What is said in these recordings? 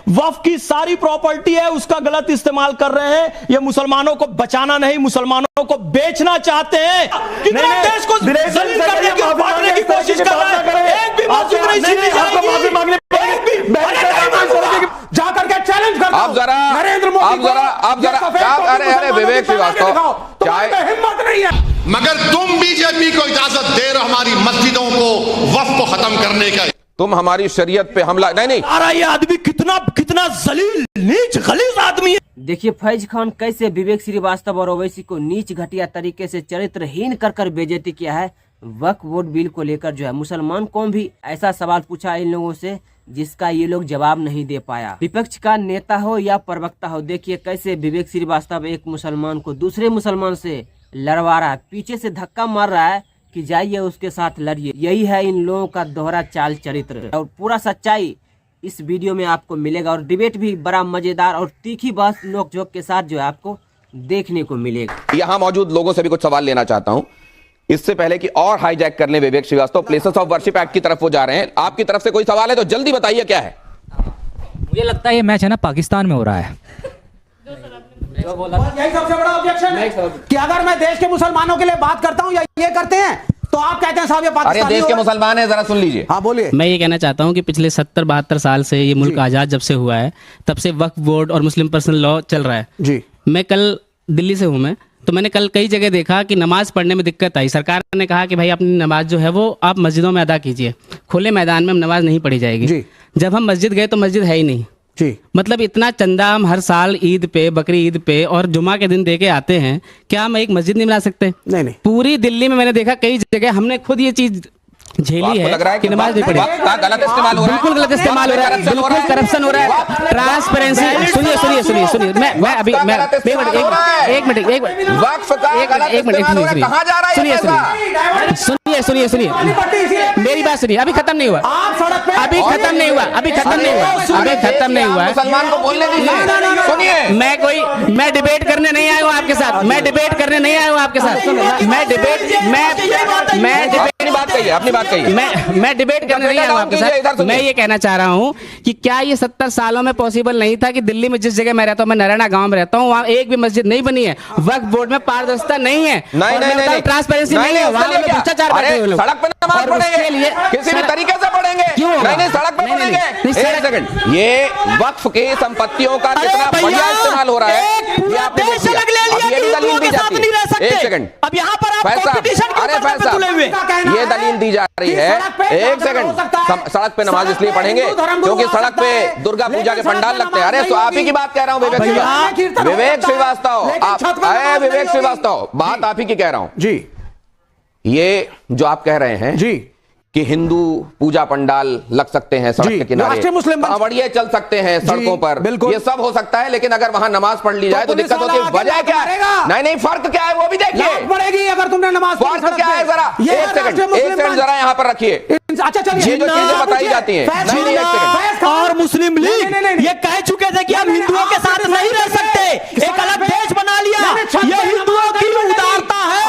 वक्फ की सारी प्रॉपर्टी है उसका गलत इस्तेमाल कर रहे हैं। ये मुसलमानों को बचाना नहीं, मुसलमानों को बेचना चाहते हैं। कितना देश को जलील करने की, बांटने की कोशिश कर रहे हैं। एक भी मौजूद नहीं छीनी जाएगी। जाकर के चैलेंज करता हूं नरेंद्र मोदी को। आप जरा अरे विवेक श्रीवास्तव, चाहे हिम्मत नहीं है, मगर तुम बीजेपी को इजाजत दे रहे हो हमारी मस्जिदों को, वक्फ को खत्म करने का। तुम हमारी शरीयत पे हमला नहीं। अरे ये आदमी कितना जलील नीच गलीज आदमी है। देखिए फैज खान कैसे विवेक श्रीवास्तव और ओवैसी को नीच घटिया तरीके से चरित्रहीन कर बेइज्जती किया है। वक्फ बोर्ड बिल को लेकर जो है मुसलमान कौम भी ऐसा सवाल पूछा इन लोगों से जिसका ये लोग जवाब नहीं दे पाया। विपक्ष का नेता हो या प्रवक्ता हो, देखिए कैसे विवेक श्रीवास्तव एक मुसलमान को दूसरे मुसलमान से लड़वा रहा है, पीछे से धक्का मार रहा है कि जाइए उसके साथ लड़िए। यही है इन लोगों का दोहरा चाल चरित्र और पूरा सच्चाई इस वीडियो में आपको मिलेगा। और डिबेट भी बड़ा मजेदार और तीखी बहस नोक झोंक के साथ जो है आपको देखने को मिलेगा। यहाँ मौजूद लोगों से भी कुछ सवाल लेना चाहता हूँ इससे पहले कि और हाईजैक कर ले Vivek Shrivastava. Places of worship act की तरफ वो जा रहे हैं, आपकी तरफ से कोई सवाल है तो जल्दी बताइए क्या है। मुझे लगता है ये मैच है ना पाकिस्तान में हो रहा है। यही सबसे बड़ा ऑब्जेक्शन है कि अगर मैं देश के मुसलमानों के लिए बात करता हूं या ये करते हैं तो आप कहते हैं साहब ये पाकिस्तानी। अरे देश के मुसलमान है, जरा सुन लीजिए। हाँ बोलिए। मैं ये कहना चाहता हूँ कि पिछले 70-72 साल से ये मुल्क आज़ाद जब से हुआ है तब से वक्फ बोर्ड और मुस्लिम पर्सनल लॉ चल रहा है जी। मैं कल दिल्ली से हूँ, तो मैंने कल कई जगह देखा कि नमाज पढ़ने में दिक्कत आई। सरकार ने कहा कि भाई अपनी नमाज जो है वो आप मस्जिदों में अदा कीजिए, खुले मैदान में नमाज नहीं पढ़ी जाएगी जी। जब हम मस्जिद गए तो मस्जिद है ही नहीं जी। मतलब इतना चंदा हम हर साल ईद पे, बकरी ईद पे और जुमा के दिन दे के आते हैं, क्या हम एक मस्जिद नहीं बना सकते? नहीं। पूरी दिल्ली में मैंने देखा कई जगह हमने खुद ये चीज झेली है कि नमाज नहीं पढ़ी। गलत इस्तेमाल हो रहा है, बिल्कुल गलत इस्तेमाल हो रहा है, बिल्कुल करप्शन हो रहा है। ट्रांसपेरेंसी सुनिए मैं अभी सुनिए मेरी बात सुनिए। अभी खत्म नहीं हुआ, अभी खत्म नहीं हुआ। मुसलमान को बोलने दीजिए। सुनिए, मैं डिबेट करने नहीं आया हूँ आपके साथ, अपनी बात कहिए, अपनी बात कहिए। मैं डिबेट करने नहीं आया हूँ आपके साथ। मैं ये कहना चाह रहा हूँ कि क्या ये 70 सालों में पॉसिबल नहीं था कि दिल्ली में जिस जगह मैं रहता हूँ, मैं नारायणा गांव में रहता हूँ, वहाँ एक भी मस्जिद नहीं बनी है। वक्फ बोर्ड में पारदर्शिता नहीं है, नहीं ट्रांसपेरेंसी नहीं है, वहाँ भ्रष्टाचार बैठे हुए लोग। सड़क पे नमाज पढ़ेंगे, किसी भी तरीके से पढ़ेंगे। नहीं सड़क पे पढ़ेंगे। एक सेकंड, ये वक्फ के संपत्तियों का कितना बढ़िया इस्तेमाल हो रहा है ये आपने देख लिया। ये दलील दी जाती है। एक सेकंड, अब यहाँ पर आप अरे फैसला ये दलील दी जा रही है। एक सेकंड, सड़क पे नमाज इसलिए पढ़ेंगे क्योंकि सड़क पे दुर्गा पूजा के पंडाल लगते हैं। अरे तो आप ही की बात कह रहा हूँ विवेक श्रीवास्तव, बात आप ही की कह रहा हूँ जी। ये जो आप कह रहे हैं जी कि हिंदू पूजा पंडाल लग सकते हैं सड़क के किनारे, कांवड़िये चल सकते हैं सड़कों पर, ये सब हो सकता है, लेकिन अगर वहां नमाज पढ़ ली जाए तो दिक्कत होती है। वजह क्या है? नहीं फर्क क्या है वो भी देखिए पड़ेगी अगर तुमने नमाज। फर्क क्या है जरा एक सेकंड जरा यहाँ पर रखिए। अच्छा चलिए, ये जो चीजें बताई जाती हैं और मुस्लिम लीग ये कह चुके थे कि हम हिंदुओं के साथ नहीं रह सकते, एक अलग देश बना लिया। ये हिंदुओं की उदारता है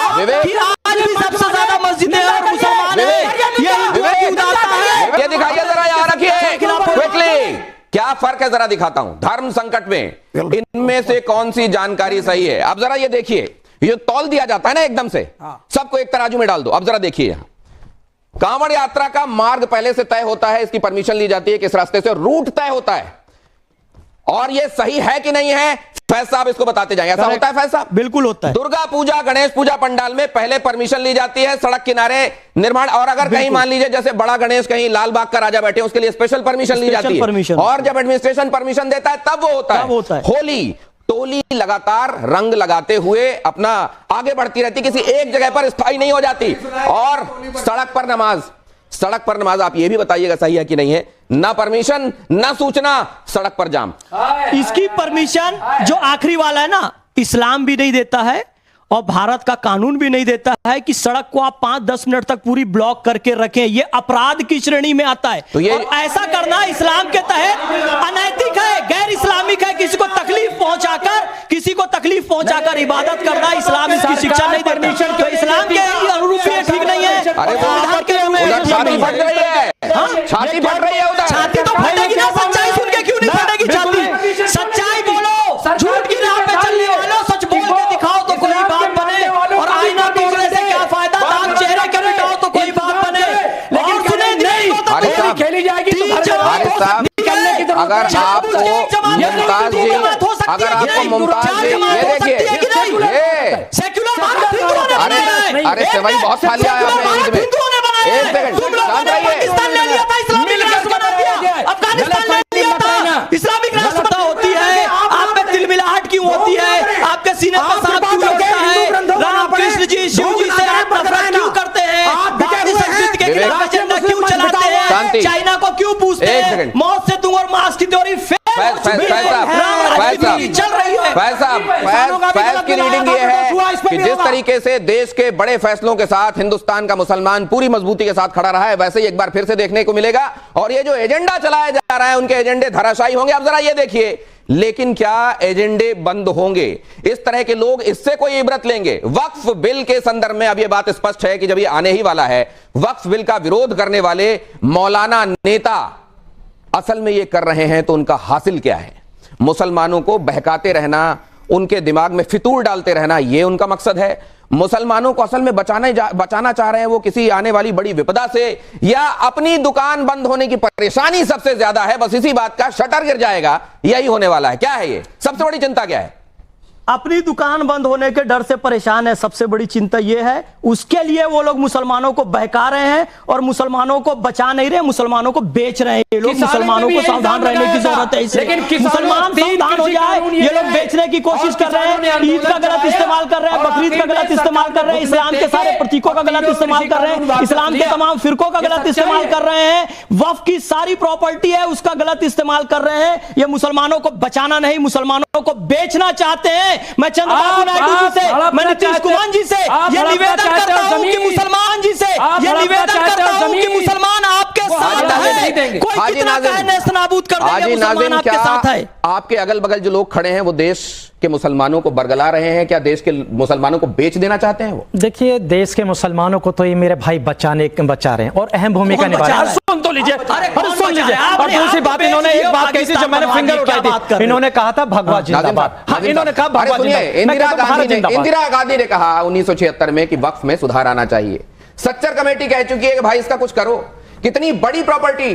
कि आज भी सबसे ज्यादा मस्जिदें और मुसलमान हैं। ये दिखाइए जरा, यहाँ रखिए क्विकली। क्या फर्क है जरा दिखाता हूं। धर्म संकट में इनमें से कौन सी जानकारी सही है? अब जरा ये देखिए, ये तौल दिया जाता है ना एकदम से, सबको एक तराजू में डाल दो। अब जरा देखिए, यहाँ कांवड़ यात्रा का मार्ग पहले से तय होता है, इसकी परमिशन ली जाती है, किस रास्ते से, रूट तय होता है, और ये सही है कि नहीं है फैज साहब इसको बताते जाएंगे। ऐसा होता है फैज साहब? बिल्कुल होता है। दुर्गा पूजा, गणेश पूजा पंडाल में पहले परमिशन ली जाती है, सड़क किनारे निर्माण, और अगर कहीं मान लीजिए जैसे बड़ा गणेश कहीं लाल बाग का राजा बैठे, उसके लिए स्पेशल परमिशन ली जाती है, और जब एडमिनिस्ट्रेशन परमिशन देता है तब वो होता है। होली टोली लगातार रंग लगाते हुए अपना आगे बढ़ती रहती, किसी एक जगह पर स्थायी नहीं हो जाती। और सड़क पर नमाज आप ये भी बताइएगा सही है कि नहीं है। ना परमिशन, ना सूचना, सड़क पर जाम। इसकी परमिशन जो आखिरी वाला है ना, इस्लाम भी नहीं देता है और भारत का कानून भी नहीं देता है कि सड़क को आप 5-10 मिनट तक पूरी ब्लॉक करके रखें। ये अपराध की श्रेणी में आता है। तो ये और ऐसा करना इस्लाम के तहत अनैतिक है, गैर इस्लामिक है। किसी को तकलीफ पहुंचाकर इबादत करना इस्लाम इसकी शिक्षा नहीं देता। तो इस्लाम के अनुरूप ये ठीक नहीं है। छाती फट रही है उधर, छाती तो फटेगी ना, सच्चाई सुन के क्यों नहीं फटेगी? हारिस साहब, अगर आपको मुमताज जी, अगर आपको मुमताज जी, ये देखिए, ये अरे सेवई बहुत खा लिया है आपने ईद में। एक सेकंड शांत रहिए। इस्लामिक राष्ट्रता होती है, आप में तिलमिलाहट क्यों होती है, आपके सीने पर सांप क्यों लौटता है, रामकृष्ण जी शिव जी से आप नफरत क्यों करते हैं, भारतीय संस्कृति के खिलाफ एजेंडा क्यों चलाते हैं, चाइना को क्यों पूछते हैं, मौत से तुम और मास की थ्योरी चल रही है। फैज की रीडिंग ये है कि जिस तरीके से देश के बड़े फैसलों के साथ हिंदुस्तान का मुसलमान पूरी मजबूती के साथ खड़ा रहा है, वैसे ही एक बार फिर से देखने को मिलेगा। और ये जो एजेंडा चलाया जा रहा है, उनके एजेंडे धराशायी होंगे। अब जरा ये देखिए, लेकिन क्या एजेंडे बंद होंगे? इस तरह के लोग इससे कोई इबरत लेंगे? वक्फ बिल के संदर्भ में अब यह बात स्पष्ट है कि जब ये आने ही वाला है, वक्फ बिल का विरोध करने वाले मौलाना नेता असल में ये कर रहे हैं तो उनका हासिल क्या है? मुसलमानों को बहकाते रहना, उनके दिमाग में फितूर डालते रहना, ये उनका मकसद है। मुसलमानों को असल में बचाना चाह रहे हैं वो किसी आने वाली बड़ी विपदा से, या अपनी दुकान बंद होने की परेशानी सबसे ज्यादा है, बस इसी बात का शटर गिर जाएगा, यही होने वाला है। क्या है ये सबसे बड़ी चिंता क्या है? अपनी दुकान बंद होने के डर से परेशान है, सबसे बड़ी चिंता यह है। उसके लिए वो लोग मुसलमानों को बहका रहे हैं और मुसलमानों को बचा नहीं रहे, मुसलमानों को बेच रहे हैं। ये लोग मुसलमानों को सावधान रहने की जरूरत है, इसलिए मुसलमान सावधान हो जाए। ये लोग बेचने की कोशिश कर रहे हैं, ईद का गलत इस्तेमाल कर रहे हैं, बकरीद का गलत इस्तेमाल कर रहे हैं, इस्लाम के सारे प्रतीकों का गलत इस्तेमाल कर रहे हैं, इस्लाम के तमाम फिरकों का गलत इस्तेमाल कर रहे हैं, वक्फ की सारी प्रॉपर्टी है उसका गलत इस्तेमाल कर रहे हैं। ये मुसलमानों को बचाना नहीं, मुसलमानों को बेचना चाहते हैं। मैं चंद्रबाबू नायडू जी से, मैं नीतीश कुमार जी से ये निवेदन करता हूं कि मुसलमान जी से ये निवेदन करता हूं कि मुसलमान आपके साथ है, कोई कितना कहे नेस्तनाबूद कर देंगे, मुसलमान आपके साथ है। आपके अगल बगल जो लोग खड़े हैं वो देश के मुसलमानों को बरगला रहे हैं, क्या देश के मुसलमानों को बेच देना चाहते हैं वो? देखिए, देश के मुसलमानों को तो ये मेरे भाई बचा रहे हैं और अहम भूमिका निभा रहे हैं। सुन तो लीजिए, सुन लीजिए। और दूसरी बात, इन्होंने एक बात कही थी जब मैंने फिंगर उठाई थी, इन्होंने कहा था भगवा जिंदाबाद। हाँ, इन्होंने कहा भगवा जिंदाबाद। इंदिरा गांधी ने कहा 1976 में कि वक्फ में सुधार आना चाहिए। सच्चर कमेटी कह चुकी है कि भाई इसका कुछ करो। कितनी बड़ी प्रॉपर्टी,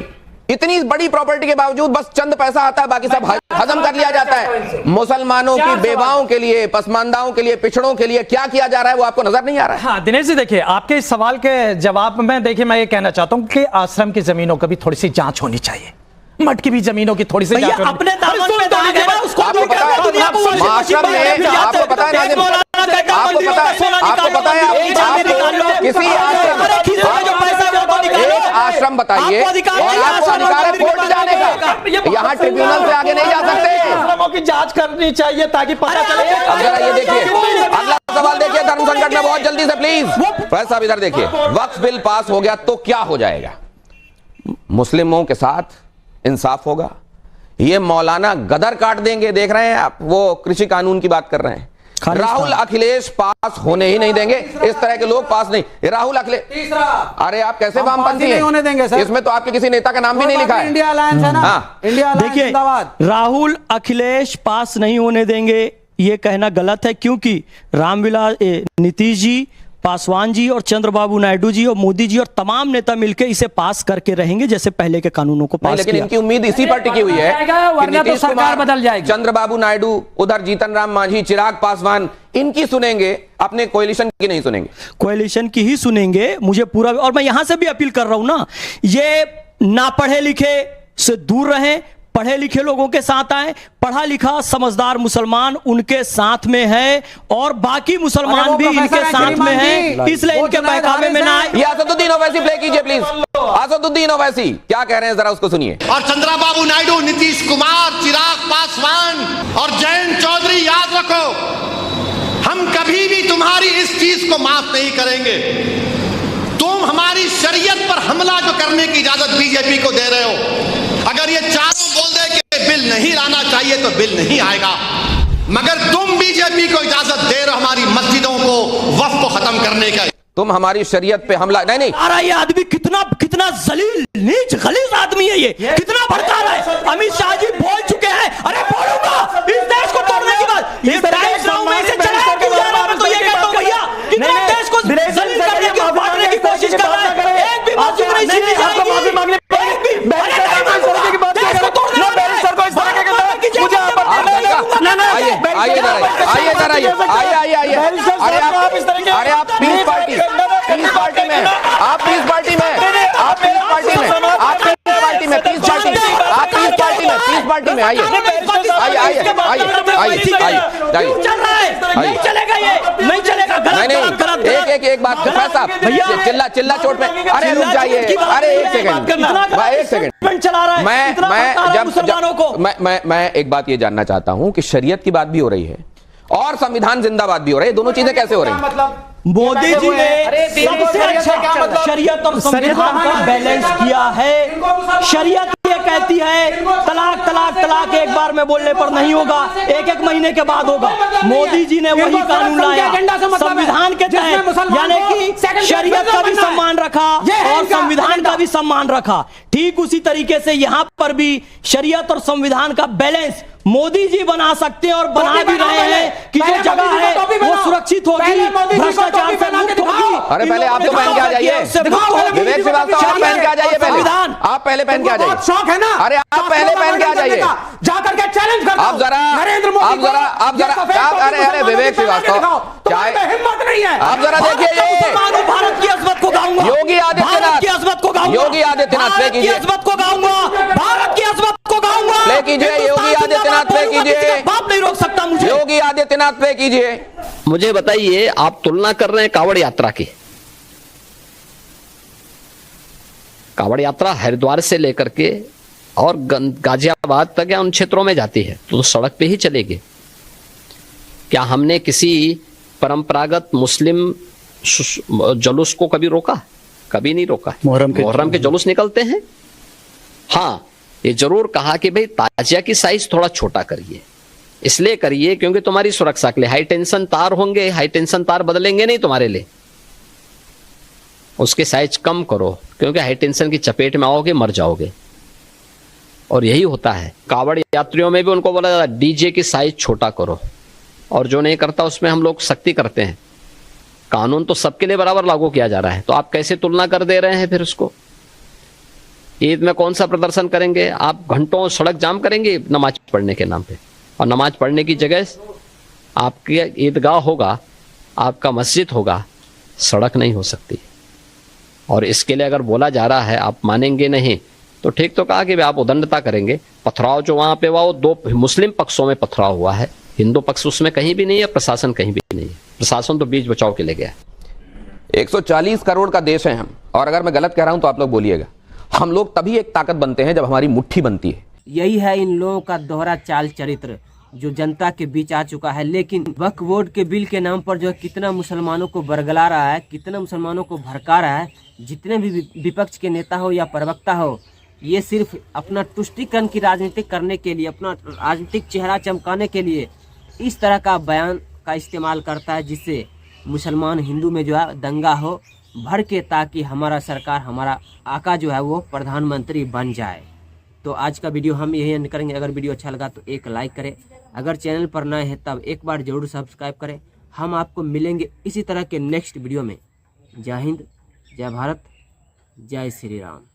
इतनी बड़ी प्रॉपर्टी के बावजूद बस चंद पैसा आता है, बाकी सब हजम कर लिया जाता है। मुसलमानों की बेवाओं के लिए, पसमानदाओं के लिए, पिछड़ों के लिए क्या किया जा रहा है वो आपको नजर नहीं आ रहा है? हाँ दिनेश जी, देखिए आपके इस सवाल के जवाब में देखिए मैं ये कहना चाहता हूं कि आश्रम की जमीनों की भी थोड़ी सी जांच होनी चाहिए, मठ की भी जमीनों की थोड़ी सी जांच होनी अपने दामन पे दाग है, उसको आपको पता है, आश्रम में आपको पता है, आपको पता है किसी आश्रम बताइए और आपको अधिकार है कोर्ट जाने का, यहाँ ट्रिब्यूनल से आगे नहीं जा सकते। आश्रमों की जांच करनी चाहिए ताकि पता चले। अब जरा ये देखिए, अगला सवाल देखिए धर्म संकट में, बहुत जल्दी से प्लीज फैज साहब इधर देखिए। वक्फ बिल पास हो गया तो क्या हो जाएगा? मुस्लिमों के साथ इंसाफ होगा, ये मौलाना गदर काट देंगे। देख रहे हैं आप, वो कृषि कानून की बात कर रहे हैं। राहुल अखिलेश पास होने ही नहीं देंगे, इस तरह के लोग पास नहीं। राहुल अखिलेश, अरे आप कैसे वामपंथी हैं? होने देंगे सर? इसमें तो आपके किसी नेता का नाम भी नहीं लिखा है। इंडिया अलायंस है ना? हाँ। इंडिया अलायंस देखिए, जिंदाबाद। राहुल अखिलेश पास नहीं होने देंगे ये कहना गलत है, क्योंकि रामविलास नीतीश जी, पासवान जी और चंद्रबाबू नायडू जी और मोदी जी और तमाम नेता मिलकर इसे पास करके रहेंगे जैसे पहले के कानूनों को पास लेकिन किया। इनकी उम्मीद इसी पर टिकी हुई है कि नीतीश कुमार, बदल जाएगी, चंद्रबाबू नायडू, उधर जीतन राम मांझी, चिराग पासवान, इनकी सुनेंगे, अपने कोalition की नहीं सुनेंगे। कोalition की ही सुनेंगे, मुझे पूरा। और मैं यहां से भी अपील कर रहा हूं ना, ये ना पढ़े लिखे से दूर रहें, पढ़े लिखे लोगों के साथ आए। पढ़ा लिखा समझदार मुसलमान उनके साथ में है और बाकी मुसलमान भी इनके साथ में है, इसलिए इनके बहकावे में ना आए। ये असदुद्दीन ओवैसी प्ले कीजिए प्लीज। असदुद्दीन ओवैसी क्या कह रहे हैं, जरा उसको सुनिए। और चंद्रबाबू नायडू, नीतीश कुमार, चिराग पासवान और जयंत चौधरी, याद रखो, हम कभी भी तुम्हारी इस चीज को माफ नहीं करेंगे। तुम हमारी शरीयत पर हमला जो करने की इजाजत बीजेपी को दे रहे हो, अगर ये चारों बोल दे कि बिल नहीं लाना चाहिए तो बिल नहीं आएगा, मगर तुम बीजेपी को इजाजत दे रहे हो हमारी मस्जिदों को, वक्फ को खत्म करने का। तुम हमारी शरीयत पे हमला नहीं। अरे ये आदमी कितना जलील नीच गलीज आदमी है, ये कितना भड़का रहा है। अमित शाह जी बोल चुके हैं, अरे बोलूंगा इस देश को तोड़ने की बात। ये टाइम्स नाउ में इसे चलाया क्यों जा रहा है? मैं तो ये कहता हूं भैया, कितना देश को जलील करने की, बांटने की कोशिश कर रहा है। एक भी मस्जिद नहीं छीनी जाएगी, एक भी पार्टी में आइए, आइए, चल रहा है, नहीं चलेगा ये, नहीं चलेगा। नहीं, एक बात चिल्ला चोट पे, अरे रुक जाइए, अरे एक सेकंड चला रहा है। मैं एक बात ये जानना चाहता हूं कि शरीयत की बात भी हो रही है और संविधान जिंदाबाद भी हो रही है, दोनों चीजें कैसे हो रही हैं? मतलब मोदी जी ने सबसे अच्छा शरीयत और संविधान का बैलेंस किया है। शरीयत ये कहती है तलाक तलाक तलाक एक बार में बोलने पर नहीं होगा, एक महीने के बाद होगा। मोदी जी ने वही कानून लाया संविधान के तहत, यानी कि शरीयत का भी सम्मान रखा और संविधान का भी सम्मान रखा। ठीक उसी तरीके से यहाँ पर भी शरीयत और संविधान का बैलेंस मोदी जी बना सकते हैं और बना भी रहे हैं कि जो जगह है वो सुरक्षित होगी, भ्रष्टाचार से मुक्त होगी। अरे पहले आप तो पहन के आ जाइए, विवेक श्रीवास्तव आप पहन के आ जाइए, पहले आप पहले पहन के आ जाइए। शौक है ना, अरे आप पहले पहन के आ जाइए, जाकर के चैलेंज करता आप जरा नरेंद्र मोदी आप जरा अरे विवेक श्रीवास्तव चाहे हिम्मत नहीं है, आप जरा देखिए ये भारत की अजमत को गाऊंगा, योगी आदित्यनाथ की अजमत को गाऊंगा, योगी आदित्यनाथ प्ले कीजिए, अजमत को गाऊंगा, भारत की अजमत को गाऊंगा, प्ले कीजिए, योगी आदित्यनाथ प्ले कीजिए, बाप नहीं रोक सकता मुझे, योगी आदित्यनाथ प्ले कीजिए। मुझे बताइए, आप तुलना कर रहे हैं कावड़ यात्रा की। कावड़ यात्रा हरिद्वार से लेकर के और गाजियाबाद तक या उन क्षेत्रों में जाती है तो सड़क पे ही चलेगी। क्या हमने किसी परंपरागत मुस्लिम जुलूस को कभी रोका? कभी नहीं रोका। मुहर्रम के जुलूस निकलते हैं। हाँ, ये जरूर कहा कि भाई ताजिया की साइज थोड़ा छोटा करिए, इसलिए करिए क्योंकि तुम्हारी सुरक्षा के लिए हाई टेंशन तार होंगे, हाई टेंशन तार बदलेंगे नहीं तुम्हारे लिए, उसके साइज कम करो क्योंकि हाई टेंशन की चपेट में आओगे मर जाओगे। और यही होता है कावड़ यात्रियों में भी, उनको बोला जाता है डीजे की साइज छोटा करो, और जो नहीं करता उसमें हम लोग सख्ती करते हैं। कानून तो सबके लिए बराबर लागू किया जा रहा है, तो आप कैसे तुलना कर दे रहे हैं फिर उसको? ईद में कौन सा प्रदर्शन करेंगे आप? घंटों सड़क जाम करेंगे नमाज पढ़ने के नाम पे, और नमाज पढ़ने की जगह आपकी ईदगाह होगा, आपका मस्जिद होगा, सड़क नहीं हो सकती। और इसके लिए अगर बोला जा रहा है आप मानेंगे नहीं, तो ठीक तो कहा कि आप उदंडता करेंगे। पथराव जो वहां पे हुआ वो दो मुस्लिम पक्षों में पथराव हुआ है, हिंदू पक्ष उसमें कहीं भी नहीं है, प्रशासन कहीं भी नहीं है। प्रशासन तो बीच बचाव के लिए गया। 140 करोड़ का देश है हम, और अगर मैं गलत कह रहा हूं तो आप लोग बोलिएगा। हम लोग तभी एक ताकत बनते हैं जब हमारी मुट्ठी बनती है। यही है इन लोगों का दोहरा चाल चरित्र जो जनता के बीच आ चुका है। लेकिन वक्फ बोर्ड के बिल के नाम पर जो है कितना मुसलमानों को बरगला रहा है, कितना मुसलमानों को भड़का रहा है। जितने भी विपक्ष के नेता हो या प्रवक्ता हो, ये सिर्फ अपना तुष्टीकरण की राजनीति करने के लिए, अपना राजनीतिक चेहरा चमकाने के लिए इस तरह का बयान का इस्तेमाल करता है, जिससे मुसलमान हिंदू में जो है दंगा हो भर के, ताकि हमारा सरकार, हमारा आका जो है वो प्रधानमंत्री बन जाए। तो आज का वीडियो हम यही एंड करेंगे। अगर वीडियो अच्छा लगा तो एक लाइक करें, अगर चैनल पर नए हैं तब एक बार जरूर सब्सक्राइब करें। हम आपको मिलेंगे इसी तरह के नेक्स्ट वीडियो में। जय हिंद, जय भारत, जय श्री राम।